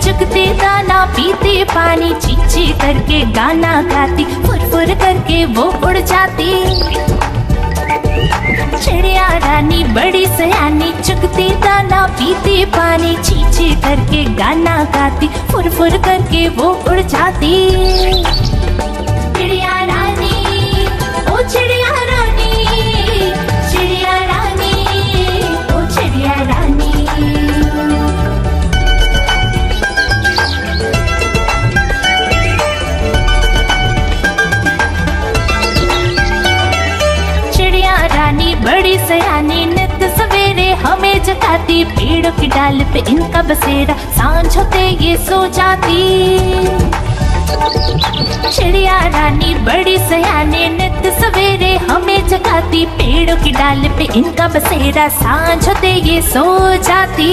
चुगते दाना पीते पानी, ची ची करके गाना गाती, फुर फुर करके वो उड़ जाती। चिड़िया रानी बड़ी सयानी, चुगती दाना पीती पानी, ची ची करके गाना गाती, फुर फुर करके वो उड़ जाती। चिड़िया रानी, ओ चिड़िया रानी, चिड़िया रानी, ओ चिड़िया रानी। चिड़िया रानी बड़ी सयानी, नित सवेरे हमें जगाती, पेड़ों की डाल पे इनका बसेरा, सांझ होते ये सो जाती। चिड़िया रानी बड़ी सयानी, नित सवेरे हमें जगाती, पेड़ों की डाल पे इनका बसेरा, सांझ होते ये सो जाती।